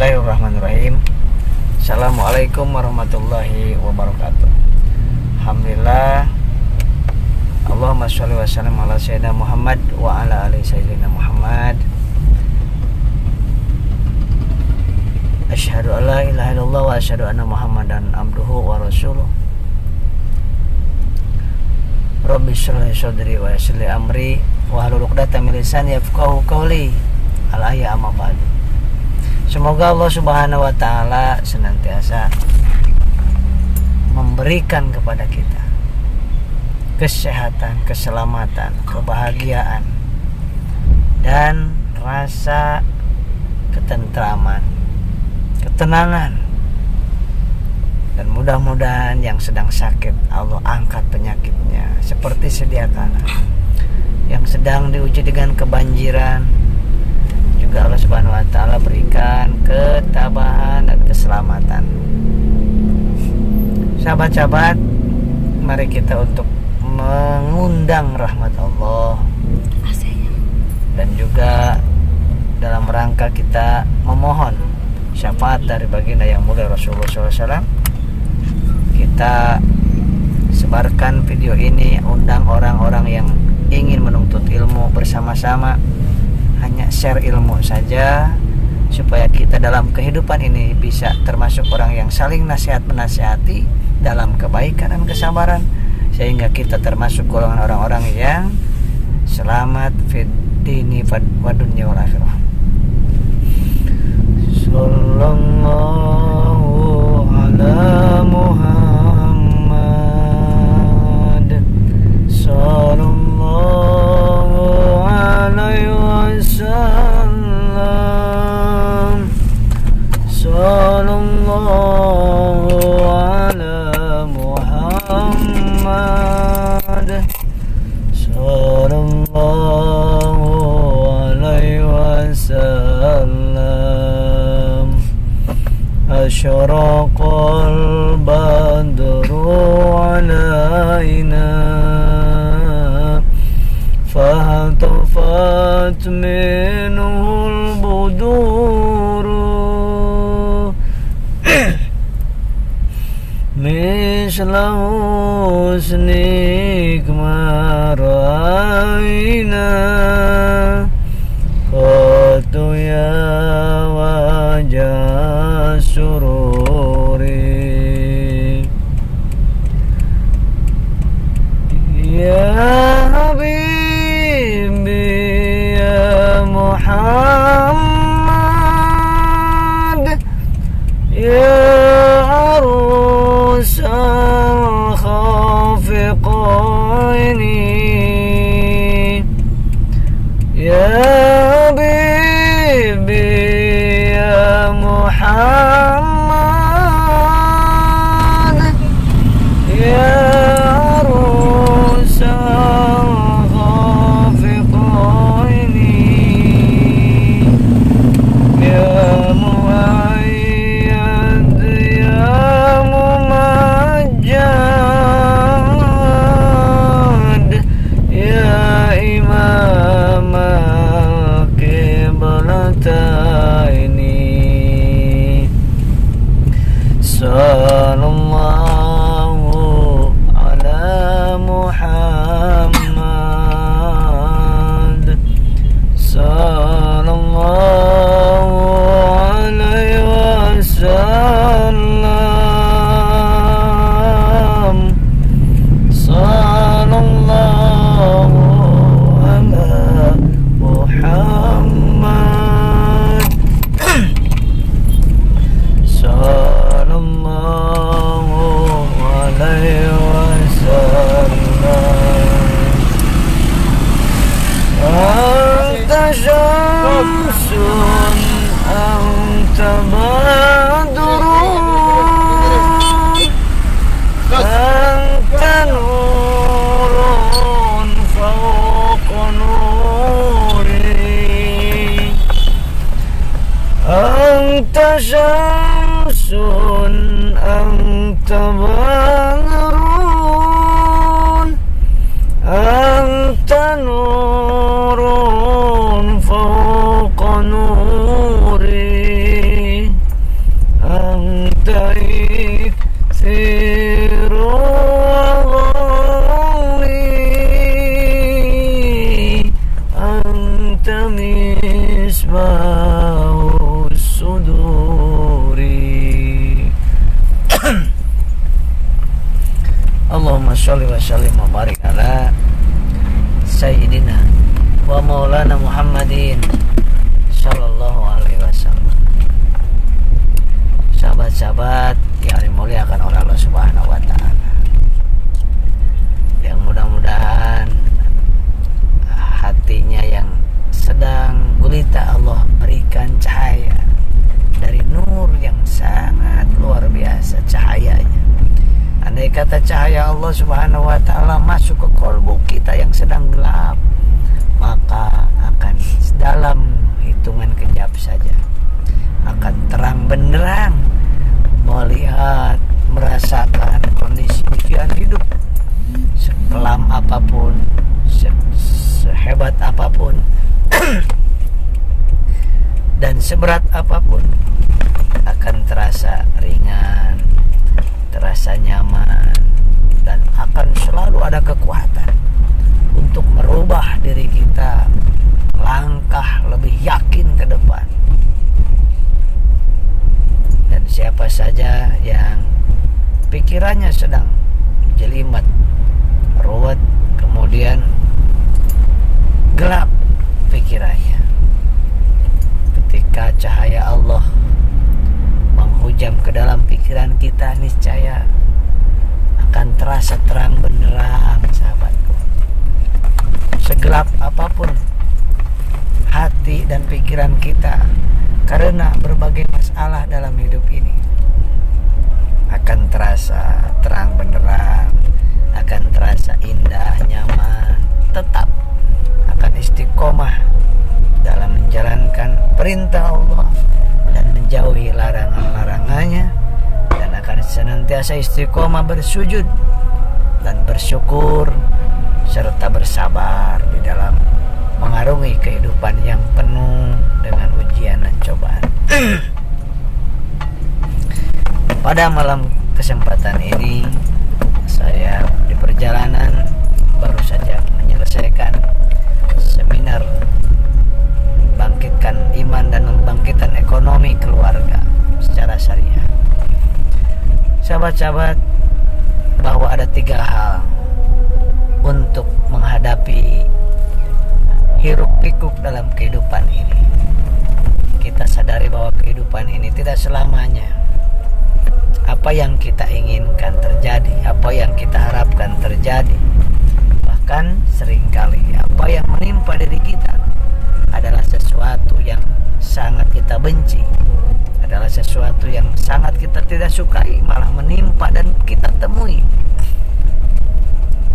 Bismillahirrahmanirrahim. Assalamualaikum warahmatullahi wabarakatuh. Alhamdulillah. Allahumma sholli wa sallim ala sayyidina Muhammad wa ala ali sayyidina Muhammad. Asyhadu an la ilaha illallah wa asyhadu anna Muhammadan abduhu wa rasuluh. Rabbi shrah li sadri wa yassir li amri wa hlul 'uqdatam min lisani yafqahu qawli. Al-ayat amma ba'du. Semoga Allah Subhanahu wa taala senantiasa memberikan kepada kita kesehatan, keselamatan, kebahagiaan, dan rasa ketentraman, ketenangan. Dan mudah-mudahan yang sedang sakit Allah angkat penyakitnya seperti sedia kala. Yang sedang diuji dengan kebanjiran juga Allah Subhanahu wa taala berikan ketabahan dan keselamatan. Sahabat-sahabat, mari kita untuk mengundang rahmat Allah dan juga dalam rangka kita memohon syafaat dari baginda yang mulia Rasulullah SAW. Kita sebarkan video ini, undang orang-orang yang ingin menuntut ilmu bersama-sama. Hanya share ilmu saja supaya kita dalam kehidupan ini bisa termasuk orang yang saling nasihat menasihati dalam kebaikan dan kesabaran, sehingga kita termasuk golongan orang-orang yang selamat fid dini wa dunya wal akhirah. Sallallahu ala Muhammad sallallahu alaihi wasallam sallallahu ala Muhammad sallallahu alaihi wasallam. Asyraqal badru alaina fahatafat minhul buduru misla husnik maraina qatu ya wajah sururi ya habibi ya Muhammad ya arus al-khafiqaini ya habibi ya Muhammad ya arus al-khafiqaini ya muayyad ya mumajjad ya imam al-qiblataini sallallahu ala Muhammad sallallahu alaihi wasallam sallallahu ala Muhammad sallallahu alaihi wasallam. Anta syamsun anta badrun anta nurun fawqa nuri anta syamsun anta badrun anta nurun fawqa nuri anta misbahus suduri. Allahumma sholli wa sallim wa barik ala Sayyidina wa maulana Muhammadin sallallahu alaihi wasallam. Sahabat-sahabat yang dimuliakan oleh Allah Subhanahu wa taala, yang mudah-mudahan hatinya yang sedang gulita Allah berikan cahaya dari nur yang sangat luar biasa cahayanya. Andai kata cahaya Allah Subhanahu wa taala masuk ke kalbu kita yang sedang gelap, maka akan dalam hitungan kejap saja akan terang benderang, melihat, merasakan kondisi ujian hidup sekelam apapun, sehebat apapun dan seberat apapun akan terasa ringan, terasa nyaman, dan akan selalu ada kekuatan untuk merubah diri kita langkah lebih yakin ke depan. Dan siapa saja yang pikirannya sedang jelimet, ruwet, kemudian gelap pikirannya, ketika cahaya Allah menghujam ke dalam pikiran kita, niscaya akan terasa terang benderang, sahabatku. Segelap apapun hati dan pikiran kita karena berbagai masalah dalam hidup ini, akan terasa terang benderang, akan terasa indah, nyaman, tetap akan istiqomah dalam menjalankan perintah Allah dan menjauhi larangan-larangannya, dan akan senantiasa istiqomah bersujud dan bersyukur serta bersabar di dalam mengarungi kehidupan yang penuh dengan ujian dan cobaan. Pada malam kesempatan ini, saya di perjalanan baru saja menyelesaikan seminar membangkitkan iman dan membangkitkan ekonomi keluarga secara syariah. Sahabat-sahabat, bahwa ada 3 hal untuk menghadapi hiruk pikuk dalam kehidupan ini. Kita sadari bahwa kehidupan ini tidak selamanya apa yang kita inginkan terjadi, apa yang kita harapkan terjadi. Bahkan seringkali apa yang menimpa diri kita adalah sesuatu yang sangat kita benci, adalah sesuatu yang sangat kita tidak sukai, malah menimpa dan kita temui.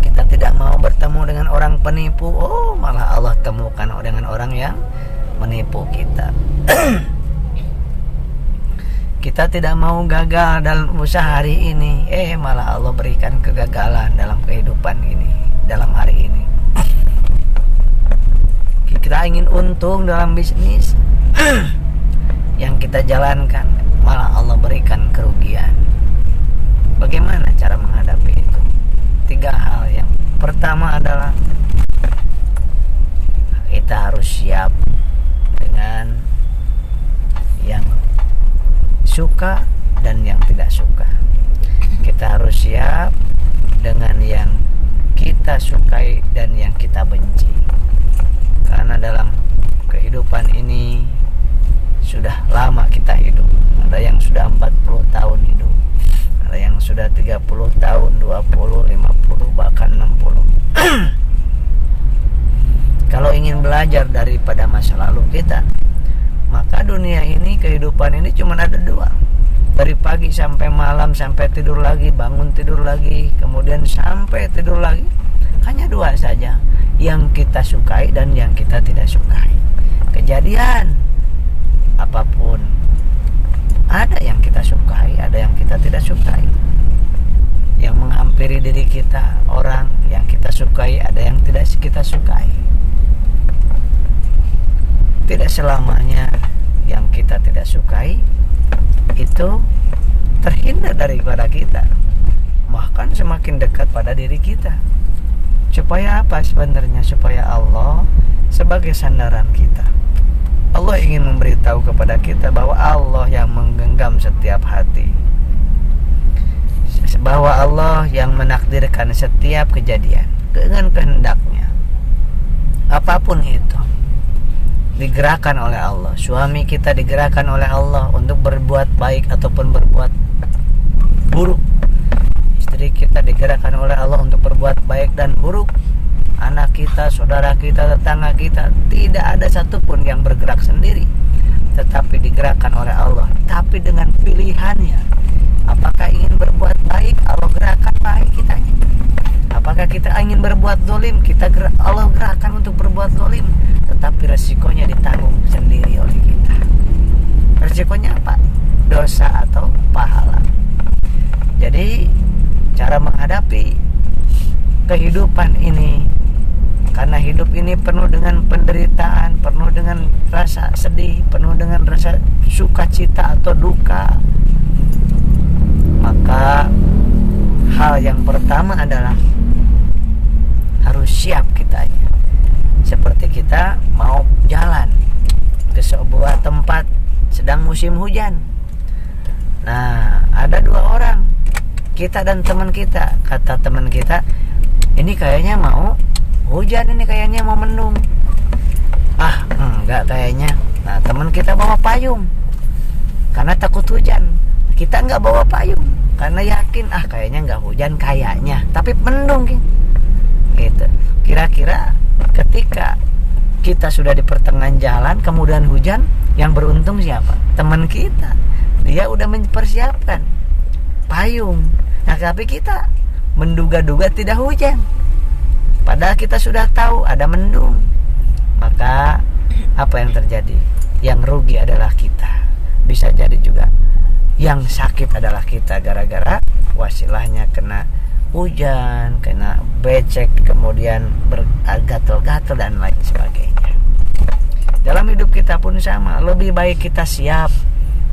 Kita tidak mau bertemu dengan orang penipu, malah Allah temukan dengan orang yang menipu kita. Kita tidak mau gagal dalam usaha hari ini, malah Allah berikan kegagalan dalam kehidupan ini, dalam hari ini. Kita ingin untung dalam bisnis yang kita jalankan, malah Allah berikan kerugian. Bagaimana cara menghadapi itu? 3 hal. Yang pertama adalah kita harus siap dengan yang suka dan yang tidak suka. Kita harus siap dengan yang kita sukai dan yang kita benci. Karena dalam kehidupan ini sudah lama kita hidup. Ada yang sudah 40 tahun hidup, ada yang sudah 30 tahun, 20, 50, bahkan 60. Kalau ingin belajar daripada masa lalu kita, maka dunia ini, kehidupan ini cuma ada 2. Dari pagi sampai malam, sampai tidur lagi, bangun tidur lagi, kemudian sampai tidur lagi. Hanya 2 saja, yang kita sukai dan yang kita tidak sukai. Kejadian apapun, ada yang kita sukai, ada yang kita tidak sukai. Yang menghampiri diri kita, orang yang kita sukai, ada yang tidak kita sukai. Tidak selamanya yang kita tidak sukai itu terhindar daripada kita, bahkan semakin dekat pada diri kita. Supaya apa sebenarnya? Supaya Allah sebagai sandaran kita. Allah ingin memberitahu kepada kita bahwa Allah yang menggenggam setiap hati, bahwa Allah yang menakdirkan setiap kejadian dengan kehendaknya. Apapun itu digerakkan oleh Allah. Suami kita digerakkan oleh Allah untuk berbuat baik ataupun berbuat buruk. Istri kita digerakkan oleh Allah untuk berbuat baik dan buruk. Anak kita, saudara kita, tetangga kita, tidak ada satupun yang bergerak sendiri, tetapi digerakkan oleh Allah. Tapi dengan pilihannya, apakah ingin berbuat baik, Allah gerakkan baik kitanya. Apakah kita ingin berbuat zalim, Allah gerakkan untuk berbuat zalim. Tetapi resikonya ditanggung sendiri oleh kita. Resikonya apa? Dosa atau pahala. Jadi cara menghadapi kehidupan ini, karena hidup ini penuh dengan penderitaan, penuh dengan rasa sedih, penuh dengan rasa sukacita atau duka, maka hal yang pertama adalah harus siap kitanya. Seperti kita mau jalan ke sebuah tempat sedang musim hujan. Nah, ada dua orang, kita dan teman kita. Kata teman kita, ini kayaknya mau hujan, ini kayaknya mau mendung. Enggak kayaknya. Nah, teman kita bawa payung karena takut hujan. Kita enggak bawa payung karena yakin kayaknya enggak hujan, kayaknya, tapi mendung gitu. Kira-kira ketika kita sudah di pertengahan jalan kemudian hujan, yang beruntung siapa? Teman kita. Dia udah mempersiapkan payung. Nah, tapi kita menduga-duga tidak hujan, padahal kita sudah tahu ada mendung. Maka apa yang terjadi? Yang rugi adalah kita. Bisa jadi juga yang sakit adalah kita, gara-gara wasilahnya kena hujan, kena becek, kemudian bergatal-gatal dan lain sebagainya. Dalam hidup kita pun sama. Lebih baik kita siap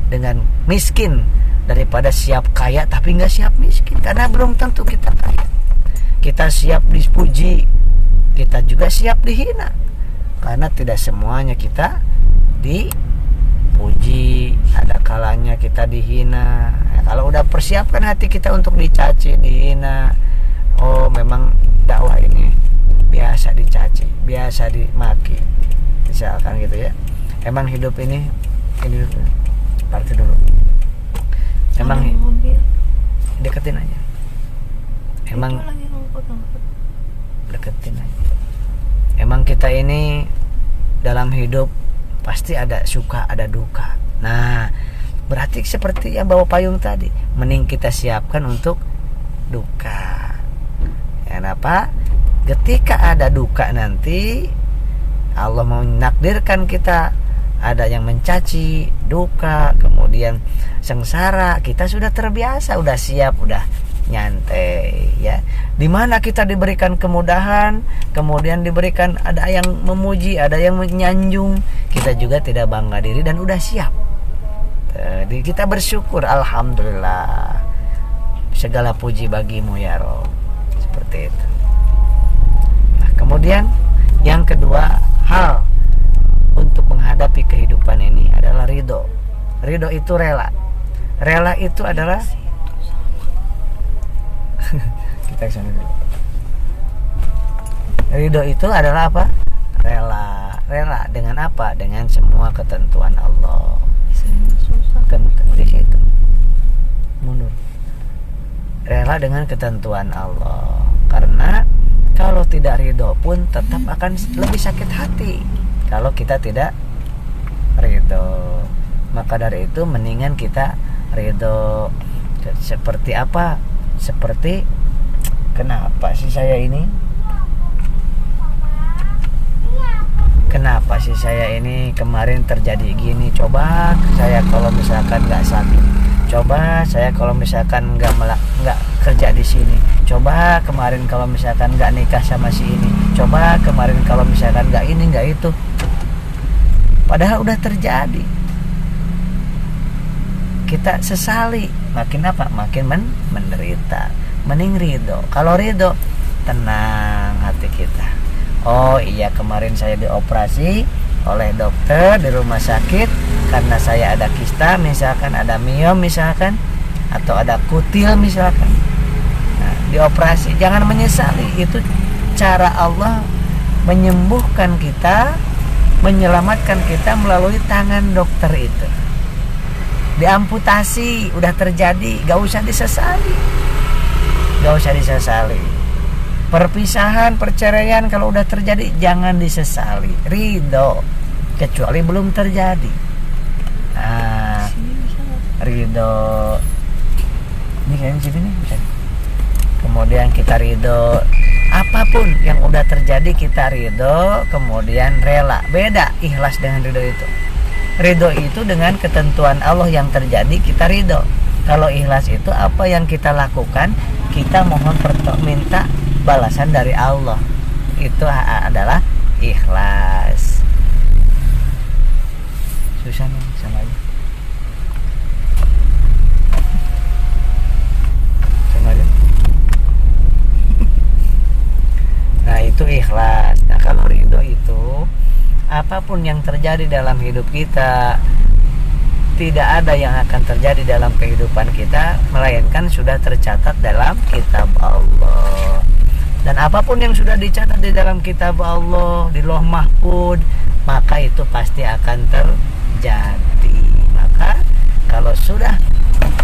dengan miskin daripada siap kaya tapi nggak siap miskin, karena belum tentu kita kaya. Kita siap dipuji, kita juga siap dihina, karena tidak semuanya kita dipuji, ada kalanya kita dihina. Kalau udah persiapkan hati kita untuk dicaci, dihina, oh memang dakwah ini biasa dicaci, biasa dimaki, misalkan gitu ya. Emang hidup ini parkir dulu. Emang deketin aja. Emang deketin aja. Emang kita ini dalam hidup pasti ada suka, ada duka. Nah, berarti seperti yang bawa payung tadi, mending kita siapkan untuk duka. Kenapa? Ketika ada duka nanti, Allah mau menakdirkan kita ada yang mencaci, duka, kemudian sengsara, kita sudah terbiasa, udah siap, udah nyantai ya. Dimana kita diberikan kemudahan, kemudian diberikan ada yang memuji, ada yang menyanjung, kita juga tidak bangga diri dan udah siap. Jadi kita bersyukur, alhamdulillah, segala puji bagimu ya Rob. Seperti itu. Nah, kemudian yang kedua hal untuk menghadapi kehidupan ini adalah ridho. Ridho itu rela. Rela itu adalah kita kesana dulu. Ridho itu adalah apa? Rela. Rela dengan apa? Dengan semua ketentuan Allah. Di situ. Mundur. Rela dengan ketentuan Allah. Karena kalau tidak ridho pun tetap akan lebih sakit hati kalau kita tidak ridho. Maka dari itu mendingan kita ridho. Seperti apa? Seperti kenapa sih saya ini? Kenapa sih saya ini kemarin terjadi gini? Coba saya kalau misalkan nggak sakit. Coba saya kalau misalkan nggak kerja di sini. Coba kemarin kalau misalkan nggak nikah sama si ini. Coba kemarin kalau misalkan nggak ini nggak itu. Padahal udah terjadi. Kita sesali. Makin apa? Makin menderita. Mending ridho. Kalau ridho, tenang hati kita. Oh iya, kemarin saya dioperasi oleh dokter di rumah sakit karena saya ada kista, misalkan ada miom misalkan, atau ada kutil misalkan. Nah, dioperasi, jangan menyesali. Itu cara Allah menyembuhkan kita, menyelamatkan kita melalui tangan dokter itu. Diamputasi, udah terjadi, gak usah disesali. Gak usah disesali. Perpisahan, perceraian kalau udah terjadi jangan disesali, ridho, kecuali belum terjadi. Nah, ridho. Ini kayaknya sini nih. Kemudian kita ridho, apapun yang udah terjadi kita ridho, kemudian rela. Beda ikhlas dengan ridho itu. Ridho itu dengan ketentuan Allah yang terjadi kita ridho. Kalau ikhlas itu apa yang kita lakukan, kita mohon minta balasan dari Allah. Itu adalah ikhlas. Susah nih sama aja. Sama aja. Nah itu ikhlas. Nah kalau ridho itu apapun yang terjadi dalam hidup kita, tidak ada yang akan terjadi dalam kehidupan kita melainkan sudah tercatat dalam kitab Allah. Dan apapun yang sudah dicatat di dalam kitab Allah, di Lauh Mahfuz, maka itu pasti akan terjadi. Maka kalau sudah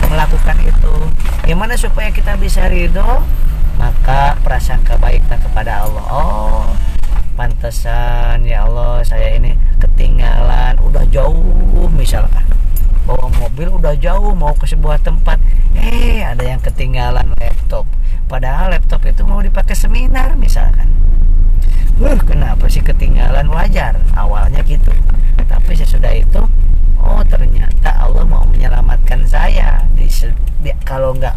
melakukan itu, gimana supaya kita bisa ridho? Maka prasangka baiklah kepada Allah. Oh, pantesan ya Allah saya ini ketinggalan, udah jauh misalkan, bawa mobil udah jauh mau ke sebuah tempat, ada yang ketinggalan laptop, padahal laptop itu mau dipakai seminar misalkan. Kenapa sih ketinggalan? Wajar awalnya gitu, tapi sesudah itu oh ternyata Allah mau menyelamatkan saya. Kalau nggak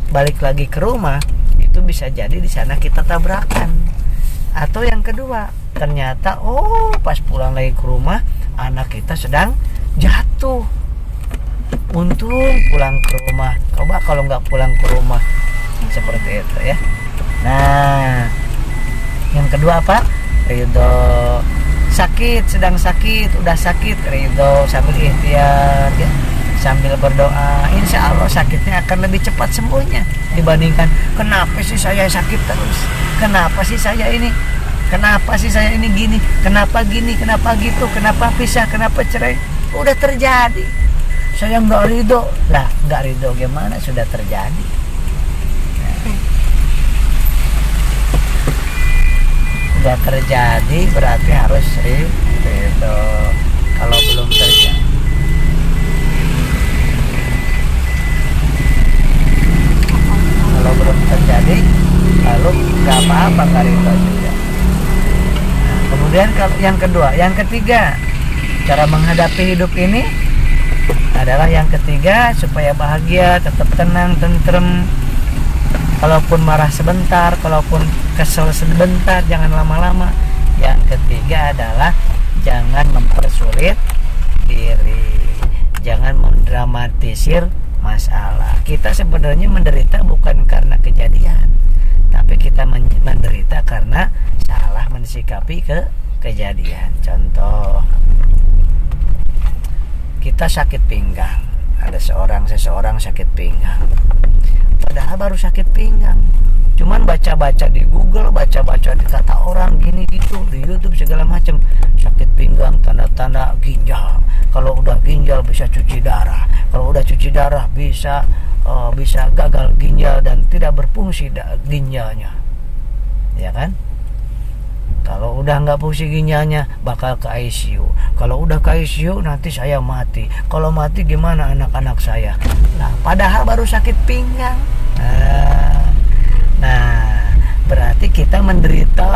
balik lagi ke rumah, itu bisa jadi di sana kita tabrakan. Atau yang kedua, ternyata oh pas pulang lagi ke rumah anak kita sedang jatuh. Untung pulang ke rumah. Coba kalau nggak pulang ke rumah, seperti itu ya. Nah, yang kedua apa? Ridho. Sakit, sedang sakit, udah sakit, ridho sambil ikhtiar ya, sambil berdoa. Insya Allah sakitnya akan lebih cepat sembuhnya dibandingkan kenapa sih saya sakit terus, kenapa sih saya ini, kenapa sih saya ini gini, kenapa gini, kenapa gitu, kenapa pisah, kenapa cerai. Udah terjadi, saya nggak ridho lah. Nggak ridho gimana, sudah terjadi. Sudah terjadi berarti harus ridho. Kalau belum terjadi, kalau belum terjadi, lalu nggak apa-apa nggak ridho juga. Nah, kemudian kalau yang kedua, yang ketiga, cara menghadapi hidup ini adalah yang ketiga, supaya bahagia, tetap tenang, tentrem. Kalaupun marah sebentar, kalaupun kesel sebentar, jangan lama-lama. Yang ketiga adalah jangan mempersulit diri, jangan mendramatisir masalah. Kita sebenarnya menderita bukan karena kejadian, tapi kita menderita karena salah mensikapi kejadian. Contoh, kita sakit pinggang, ada seseorang sakit pinggang, padahal baru sakit pinggang, cuman baca-baca di Google, baca-baca di kata orang gini gitu di YouTube segala macam. Sakit pinggang tanda-tanda ginjal, kalau udah ginjal bisa cuci darah, kalau udah cuci darah bisa gagal ginjal dan tidak berfungsi ginjalnya, ya kan? Kalau udah nggak fungsi ginjalnya bakal ke ICU. Kalau udah ke ICU nanti saya mati. Kalau mati gimana anak-anak saya? Nah, padahal baru sakit pinggang. Nah, berarti kita menderita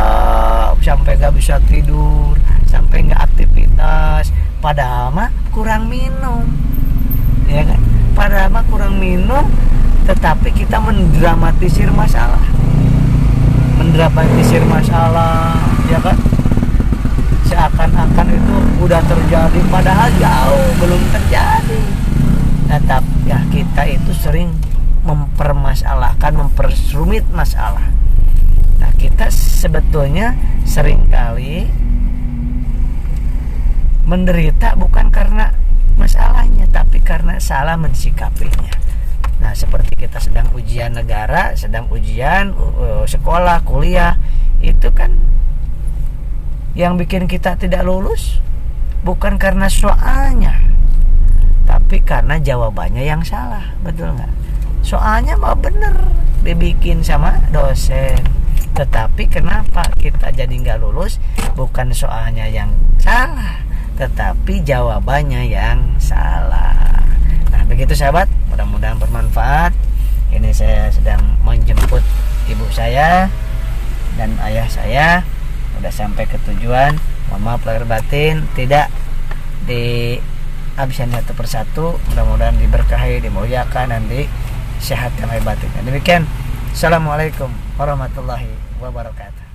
sampai nggak bisa tidur, sampai nggak aktivitas. Padahal mah kurang minum, ya kan? Padahal mah kurang minum, tetapi kita mendramatisir masalah. Mendramatisir masalah, ya kan? Seakan-akan itu udah terjadi, padahal jauh belum terjadi. Nah, tapi ya kita itu sering mempermasalahkan, mempersumit masalah. Nah, kita sebetulnya seringkali menderita bukan karena masalahnya, tapi karena salah mensikapinya. Nah, seperti kita sedang ujian negara, sedang ujian sekolah, kuliah, itu kan yang bikin kita tidak lulus bukan karena soalnya, tapi karena jawabannya yang salah. Betul nggak? Soalnya mah bener dibikin sama dosen, tetapi kenapa kita jadi nggak lulus? Bukan soalnya yang salah, tetapi jawabannya yang salah. Nah, begitu sahabat, mudah-mudahan bermanfaat. Ini saya sedang menjemput ibu saya dan ayah saya, udah sampai ke tujuan. Mohon maaf lahir batin tidak dihabiskan satu persatu. Mudah-mudahan diberkahi, dimuliakan, dan disehatkan lahir batin. Dan demikian, assalamualaikum warahmatullahi wabarakatuh.